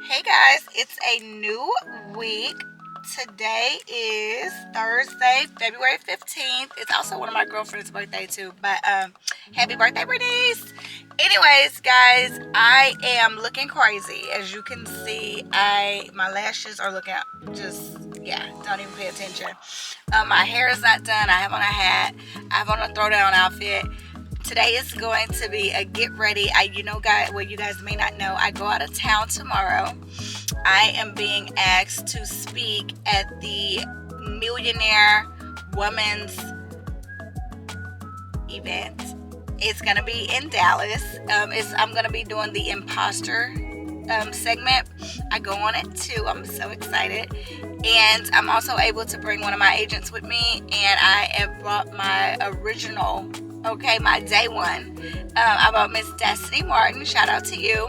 Hey guys, it's a new week. Today is Thursday, February 15th. It's also one of my girlfriend's birthday too. But happy birthday, Bernice. Anyways, guys, I am looking crazy. As you can see, my lashes are looking just don't even pay attention. My hair is not done. I have on a hat. I have on a throwdown outfit. Today is going to be a get ready. You guys may not know, I go out of town tomorrow. I am being asked to speak at the Millionaire Women's event. It's going to be in Dallas. I'm going to be doing the Imposter segment. I go on it too. I'm so excited. And I'm also able to bring one of my agents with me. And I have brought my original, my day one. I brought Miss Destiny Martin. Shout out to you.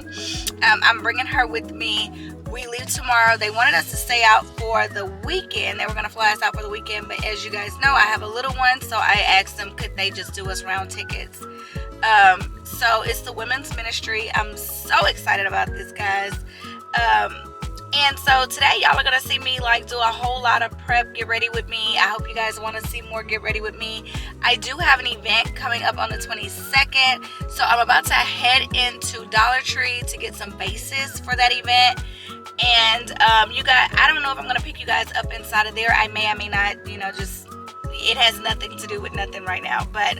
I'm bringing her with me. We leave tomorrow. They wanted us to stay out for the weekend. They were going to fly us out for the weekend. But as you guys know, I have a little one. So I asked them, could they just do us round tickets? So it's the women's ministry. I'm so excited about this, guys. And so today y'all are going to see me do a whole lot of prep, get ready with me. I hope you guys want to see more get ready with me. I do have an event coming up on the 22nd. So I'm about to head into Dollar Tree to get some bases for that event. And I don't know if I'm going to pick you guys up inside of there. I may not, it has nothing to do with nothing right now. But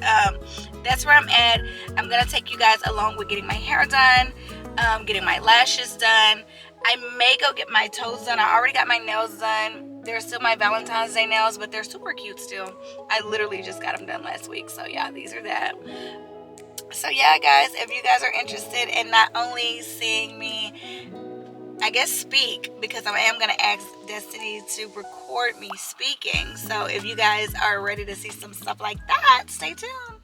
that's where I'm at. I'm going to take you guys along with getting my hair done, getting my lashes done. I may go get my toes done. I already got my nails done. They're still my Valentine's Day nails, but they're super cute still. I literally just got them done last week. So yeah, these are that. So yeah, guys, if you guys are interested in not only seeing me, speak, because I am going to ask Destiny to record me speaking. So if you guys are ready to see some stuff like that, stay tuned.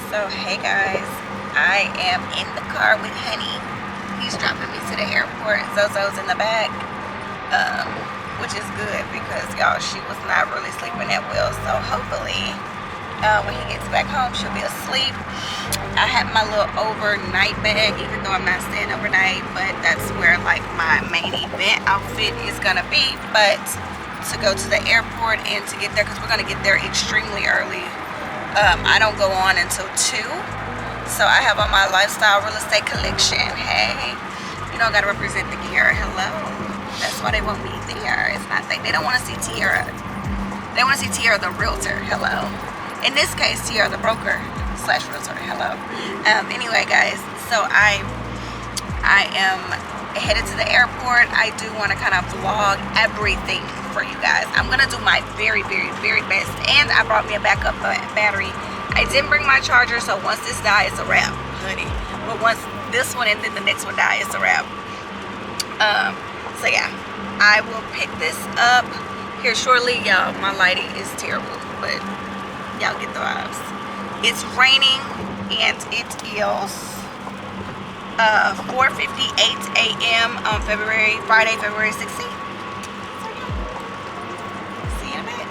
So, hey guys, I am in the car with Henny. He's dropping me to the airport. Zozo's in the back, um, which is good because y'all, she was not really sleeping that well. So, hopefully, when he gets back home, she'll be asleep. I have my little overnight bag, even though I'm not staying overnight, but that's where like my main event outfit is gonna be. But to go to the airport and to get there, because we're gonna get there extremely early. I don't go on until 2. So I have on my lifestyle real estate collection. Hey, you know, I gotta represent the gear. Hello. That's why they want me there. It's not they don't want to see Tiera. They want to see Tiera the Realtor. Hello. In this case, Tiera the broker slash realtor. Hello. Anyway, guys. So I am headed to the airport. I do want to kind of vlog everything for you guys. I'm gonna do my very, very, very best. And I brought me a backup battery. I didn't bring my charger, so once this dies, it's a wrap, honey. But once this one and then the next one die, it's a wrap. So yeah, I will pick this up here shortly. Y'all, my lighting is terrible, but y'all get the vibes. It's raining and it is 4:58 a.m. on Friday, February 16th. So yeah, see you in a bit.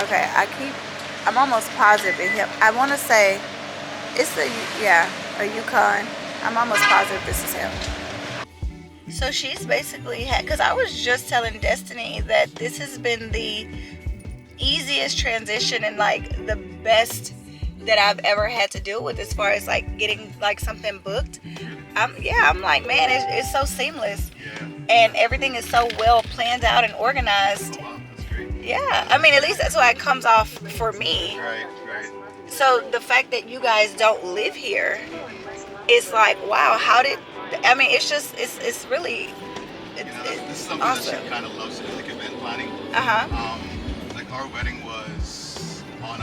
Okay, I'm almost positive I want to say it's a Yukon. I'm almost positive this is him. So she's basically because I was just telling Destiny that this has been the easiest transition and like the best that I've ever had to deal with as far as like getting like something booked. I'm like, man, it's so seamless. And everything is so well planned out and organized. Yeah, I mean, at least that's why it comes off for me. Right. So the fact that you guys don't live here, it's like, wow, I mean, it's really, This is something awesome. that she kind of loves to do, like event planning. Like our wedding was on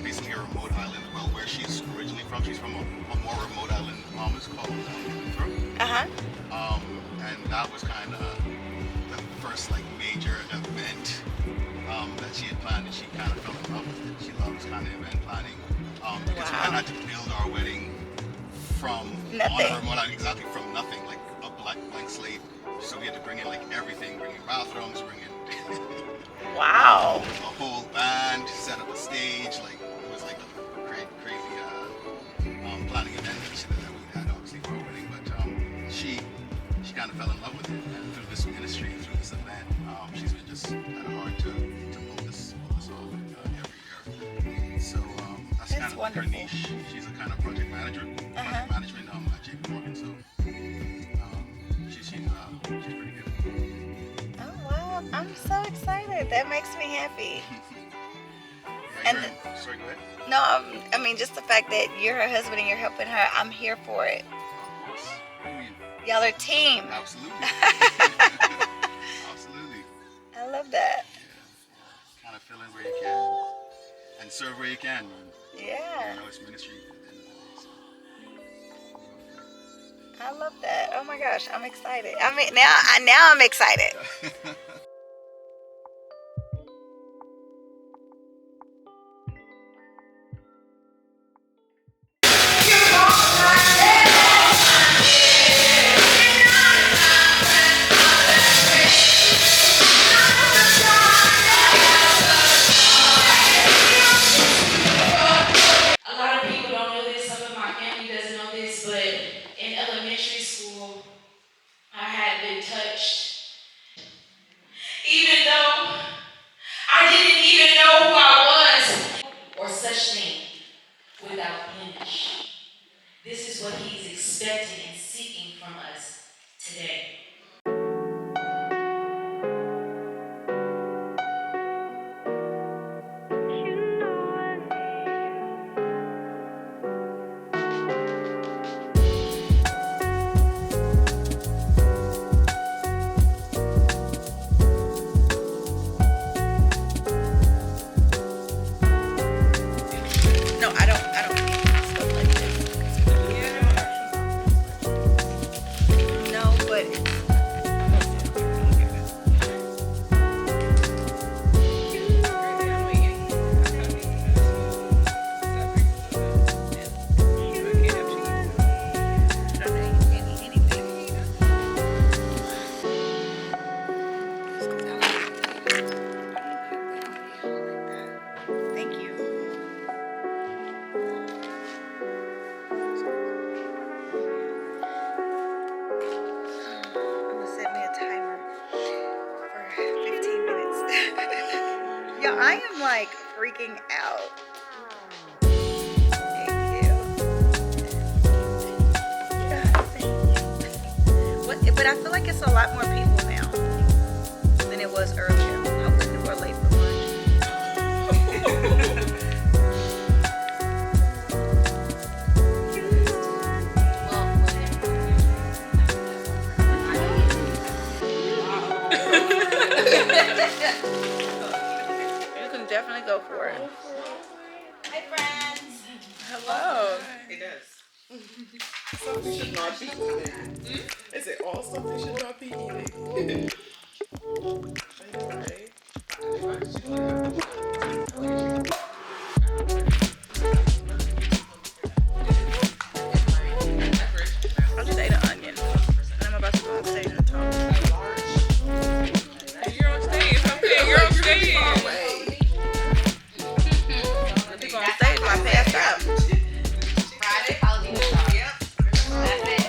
basically a remote island. Well, where she's originally from, she's from a more remote island. It's called and that was kind of the first like major event that she had planned, and she kind of fell in love with it. She loves kind of event planning because we kind of had to build our wedding from nothing. On a remote island, exactly from nothing, like a blank slate. So we had to bring in like everything, bring in bathrooms, bring in wow, a whole band, set up a stage. Like it was like a crazy planning event that we had obviously for our wedding. But she kind of fell in love with it, and through this ministry, through this event, she's been just kind of hard to pull this off every year. So that's kind of wonderful. her niche. She's a kind of project management at JP Morgan. So she's pretty good. Oh wow, I'm so excited. That makes me happy. Sorry, go ahead. No, I mean just the fact that you're her husband and you're helping her, I'm here for it. Of course. What do you mean? Y'all are a team. Absolutely. Absolutely. I love that. Yeah. Kind of fill in where you can and serve where you can, man. Yeah. You know, it's ministry at the end of the day. So. I love that. Oh my gosh, I'm excited. I mean, now I'm excited. A lot of people don't know this, some of my family doesn't know this, but in elementary school, I had been touched what He's expecting and seeking from us today. No, I don't need stuff like this. No, but thank you. I'm gonna set me a timer for 15 minutes. Yo, I am like freaking out. Thank you. Yeah, thank you. But I feel like it's a lot more people now than it was earlier. I was people are late for lunch. You can definitely go for it. Hi, friends. Hello. It does. Something should not be eating. Is it all something should not be eating? I know, right? I just ate an onion, and I'm about to go on stage and talk. You're on stage. Okay, you're on stage. The people on stage might pass out. Friday, Halloween. Yep. That's it.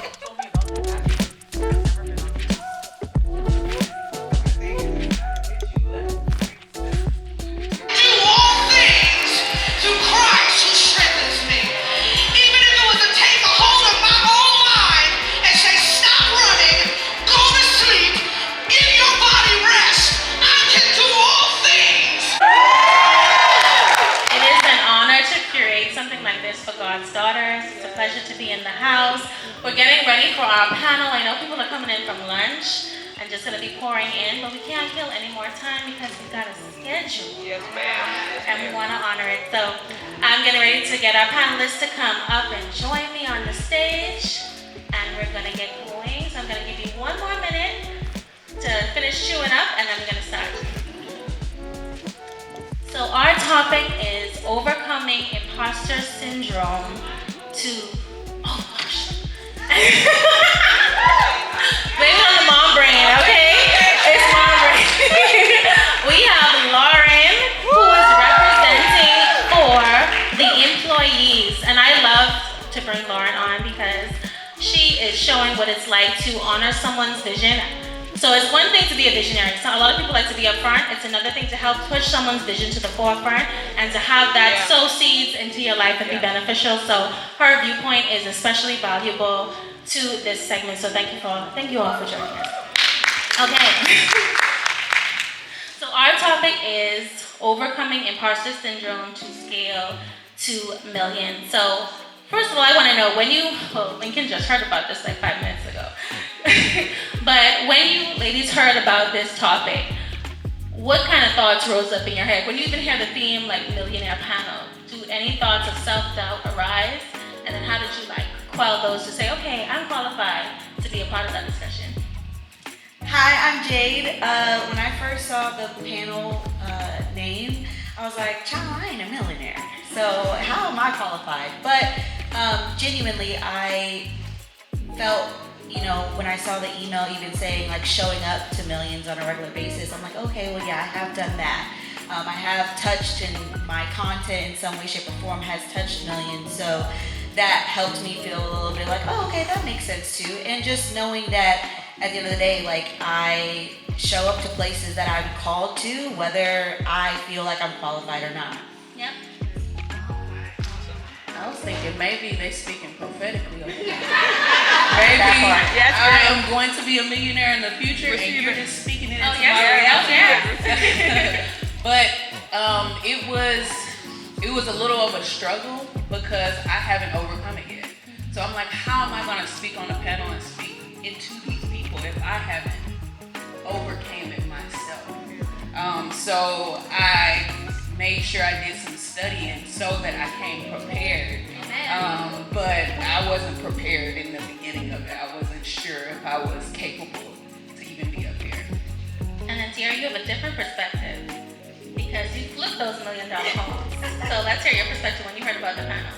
Pleasure to be in the house. We're getting ready for our panel. I know people are coming in from lunch and just going to be pouring in, but we can't kill any more time because we've got a schedule. Yes, ma'am. And we want to honor it. So I'm getting ready to get our panelists to come up and join me on the stage, and we're going to get going. So I'm going to give you one more minute to finish chewing up, and then we're going to start. So our topic is overcoming imposter syndrome to, oh gosh. Blame it on the mom brain, okay? It's mom brain. We have Lauren, who is representing for the employees. And I love to bring Lauren on because she is showing what it's like to honor someone's vision. So it's one thing to be a visionary. So a lot of people like to be up front. It's another thing to help push someone's vision to the forefront and to have that sow seeds into your life and be beneficial. So her viewpoint is especially valuable to this segment. So thank you all for joining us. Okay. So our topic is overcoming imposter syndrome to scale to millions. So first of all, I want to know Lincoln just heard about this like 5 minutes ago. But when you ladies heard about this topic, what kind of thoughts rose up in your head? When you even hear the theme like millionaire panel, do any thoughts of self-doubt arise? And then how did you like quell those to say, okay, I'm qualified to be a part of that discussion? Hi, I'm Jade. When I first saw the panel name, I was like, child, I ain't a millionaire. So how am I qualified? But genuinely, I felt, when I saw the email even saying like showing up to millions on a regular basis, I'm like, okay, well, yeah, I have done that. I have touched, and my content in some way, shape, or form has touched millions. So that helped me feel a little bit like, oh, okay, that makes sense too. And just knowing that at the end of the day, like I show up to places that I'm called to, whether I feel like I'm qualified or not. Yep. I was thinking maybe they speaking prophetically. Maybe I am going to be a millionaire in the future, and you're just speaking it into my reality. But it was a little of a struggle because I haven't overcome it yet. So I'm like, how am I going to speak on the panel and speak into these people if I haven't overcame it myself? So I made sure I did some studying so that I came prepared. But I wasn't prepared in the beginning of it. I wasn't sure if I was capable to even be up here. And then Tiera, you have a different perspective because you flipped those $1 million homes. So let's hear your perspective when you heard about the panel.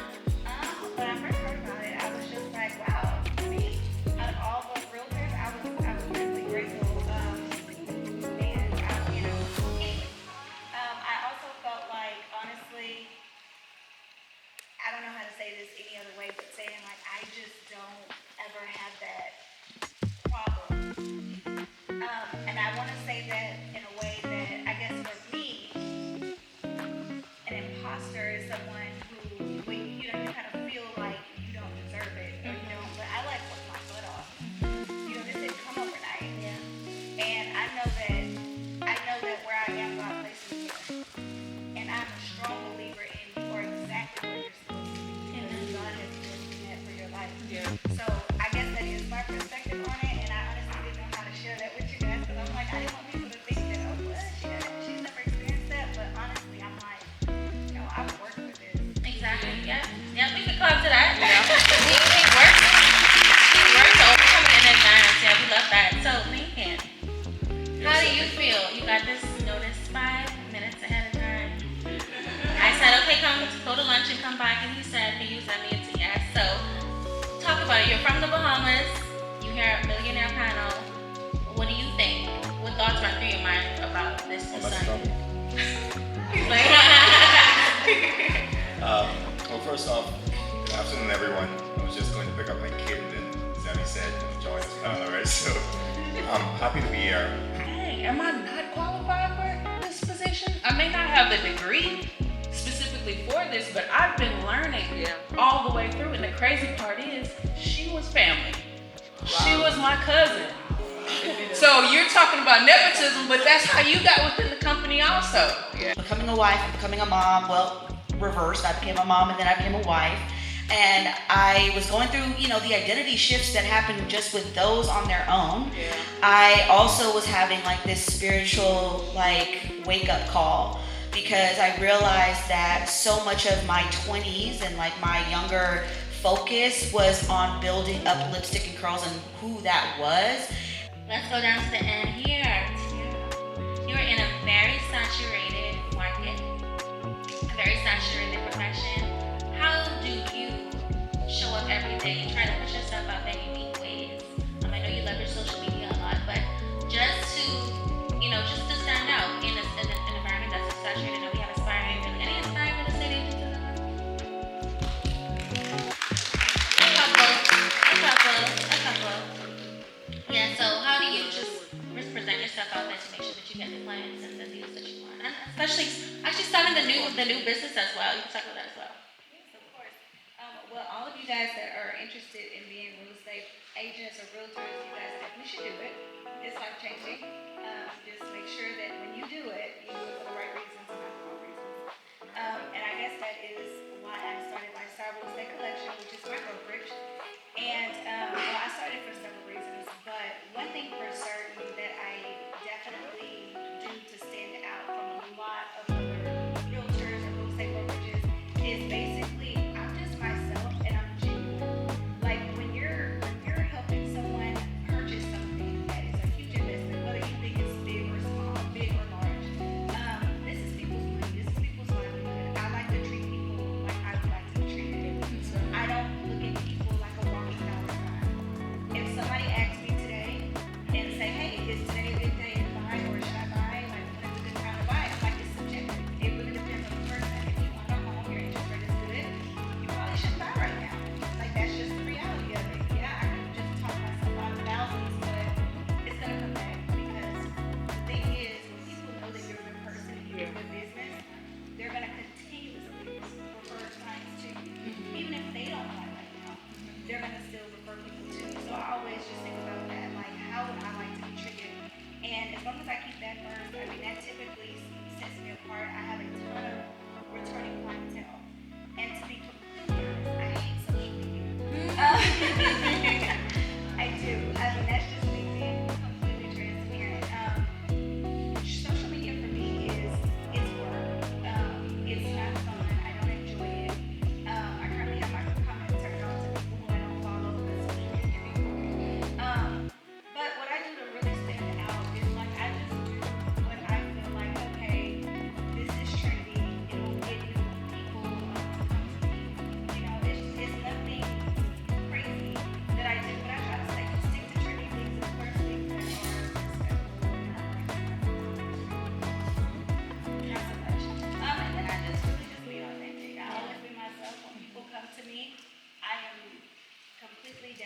When I first heard about it, I was just like, wow. I mean, out of all the realtors, I was really grateful. I also felt like, honestly, I don't know how to say this any other way, but saying like, I just don't ever have that problem. And I want to say that in a way that I guess for me, an imposter is someone who, when you kind of feel like you don't deserve it, or you don't, but I like work my butt off. This didn't come overnight. Yeah. And I know that where I am, God places me here. And I'm a strong believer in you are exactly where you're supposed to be. And God has been that for your life. Yeah. So I guess that is my perspective on it, and I honestly didn't know how to share that with you guys because I'm like, I didn't want people to think that, oh, what? She's never experienced that, but honestly, I'm like, I've worked with this. Exactly. Yeah, we can come to that. We worked to overcome it in advance. Yeah, we love that. So, Lincoln, how do you feel? You got this notice 5 minutes ahead of time. I said, okay, go to lunch and come back, and he said, can you send me a TS? So, talk about it. You're from the Bahamas. You hear a millionaire panel. What do you think? What thoughts run through your mind about this assignment? He's like, well, first off, good afternoon, everyone. I was just going to pick up my kid, and then Sammy said, join us panel, right? So, I'm happy to be here. Dang, am I not qualified for this position? I may not have the degree specifically for this, but I've been learning all the way through. And the crazy part is, she was family. Wow. She was my cousin. So you're talking about nepotism, but that's how you got within the company also. Yeah. Becoming a wife, becoming a mom, well, reversed. I became a mom and then I became a wife. And I was going through, the identity shifts that happen just with those on their own. Yeah. I also was having like this spiritual wake up call because I realized that so much of my 20s and like my younger focus was on building up lipstick and curls and who that was. Let's go down to the end here. You're in a very saturated market, a very saturated profession. How do you show up every day and try to push yourself out there in unique ways? I know you leverage social media a lot, but just to stand out in an environment that's so saturated. I know we have aspiring, any aspiring real estate agents in the room? A couple. Yeah, so how do you just present yourself out there to make sure that you get the clients and the deals that you want? And especially starting the new business as well. You can talk about that as well. Yes, of course. Well, all of you guys that are interested in being real estate agents or realtors, you guys definitely should do it. It's life-changing. Just make sure that when you do it, you do it for the right reasons and not the wrong reasons. And I guess that is why I started Lifestyle Real Estate Collection, which is my brokerage. And I started for several reasons, but one thing for certain that I definitely do to stand out from a lot of other realtors and real estate brokerages is basically I'm just myself and I'm genuine. Like when you're helping someone purchase something that is a huge investment, whether you think it's big or small, big or large, this is people's money, this is people's livelihood. I like to treat people like I would like to be treated. I don't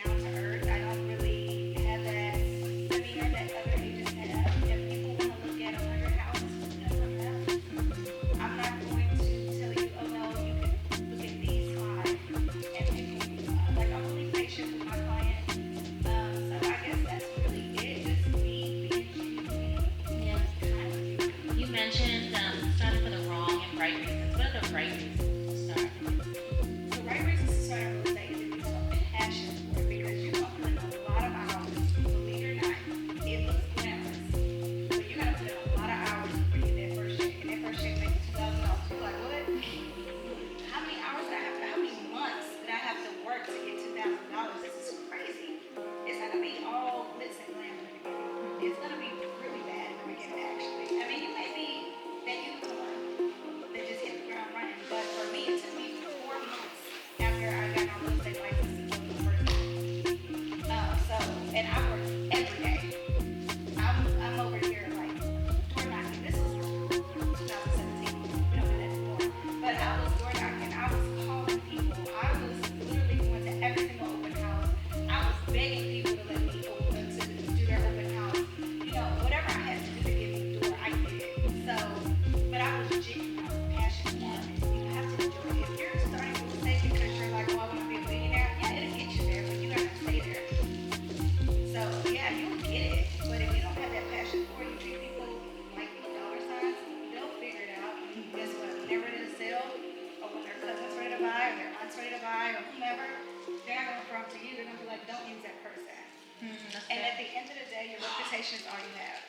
down to earth. I don't really have that demeanor that other agents have. If people want to look at 100 houses, I'm not going to tell you, oh no, you can look at these 5 and pick like I'm really patient with my client. So I guess that's really it. Just me being genuine. Yeah. You mentioned starting for the wrong and right reasons. What are the right reasons to start? The right reasons to start a real estate is if you have a passion for it, because you're gonna put in a lot of hours. Believe it or not, it looks glamorous, but you're gonna put in a lot of hours before you get that first check. And that first check makes $2,000. You're like, what? How many hours did I have to? How many months did I have to work to get $2,000? This is crazy. It's gonna be all glitz and glam in the beginning. It's gonna be really bad in the beginning, actually. I mean, you may be that unicorn that just hit the ground running, but for me, it took me 4 months after I got my real estate license to go to the first time. And I worked every day. I'm over here like door knocking. This was 2017. We don't do that anymore. But I was door knocking. I was calling people. I was literally going to every single open house. I was begging people to let me to do their open house. You know, whatever I had to do to get me the door, I did. So, but I was genuine. I was passionate about it. You have to enjoy it. If you're starting real estate because you're like, oh, I want to be a millionaire, yeah, it'll get you there, but you have to stay there. So yeah, you'll get it. But if you don't have that passion for it, you treat people like dollar signs, they'll figure it out. And guess what? When they're ready to sell, or when their cousin's ready to buy, or their aunt's ready to buy, or whomever, they're not gonna come to you. They're gonna be like, don't use that person. And at the end of the day, your reputation is all you have.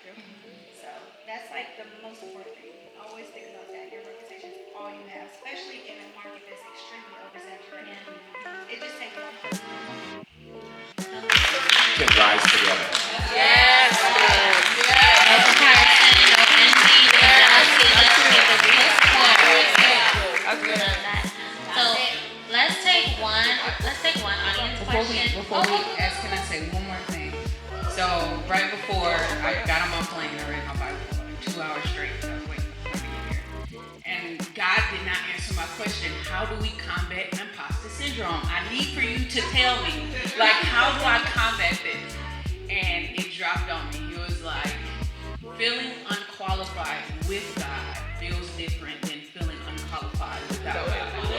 So that's like the most important thing. Always think about that. Your reputation is all you have, especially in a market that's extremely oversaturated. It just takes one person. Can rise together. No comparison, no envy, no jealousy. Let's keep the peace forward. We love that. So let's take one audience question. Before we ask, can I say one more thing? So right before I got on my plane, I read my Bible for like 2 hours straight. I was waiting for me to get here. And God did not answer my question. How do we combat imposter syndrome? I need for you to tell me, like, how do I combat this? And it dropped on me. It was like, feeling unqualified with God feels different than feeling unqualified without God. He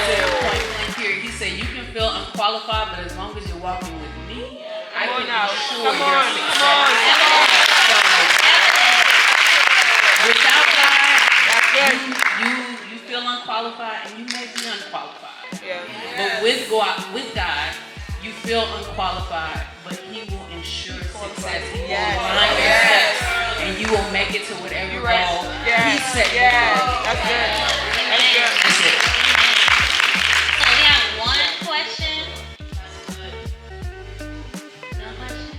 said, point blank period. He said, you can feel unqualified, but as long as you're walking with me, I can ensure your success. So, without God, you feel unqualified, and you may be unqualified. But with God, you feel unqualified, but He will ensure success. He will align your steps, and you will make it to whatever goal He set before you. That's good. That's it. So we have one question. No question?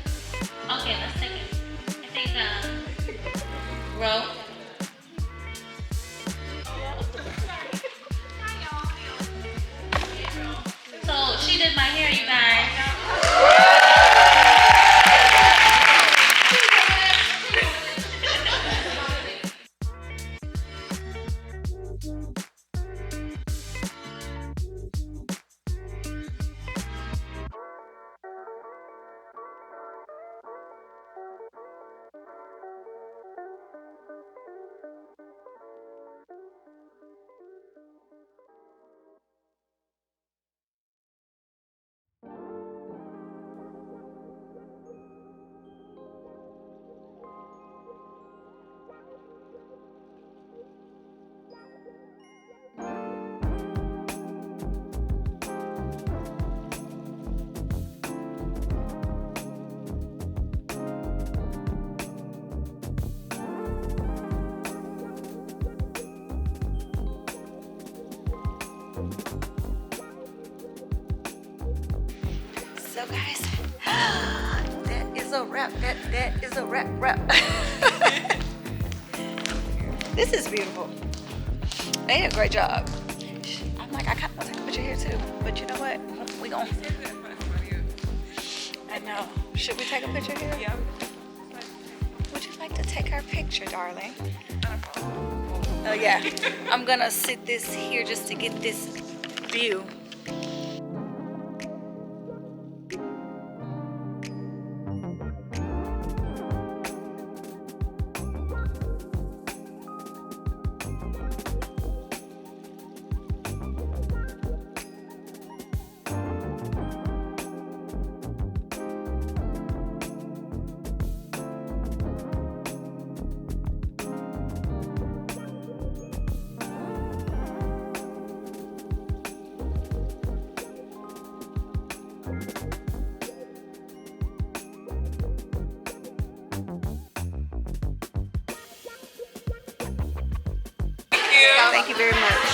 Okay, let's take it. I think, Ro. So she did my hair, you guys. So guys, that is a wrap. That is a wrap. This is beautiful. They did a great job. I'm like, I kind of want to take a picture here too, but you know what? We gon' I know. Should we take a picture here? Yeah. Would you like to take our picture, darling? Oh yeah. I'm gonna sit this here just to get this view. Thank you very much.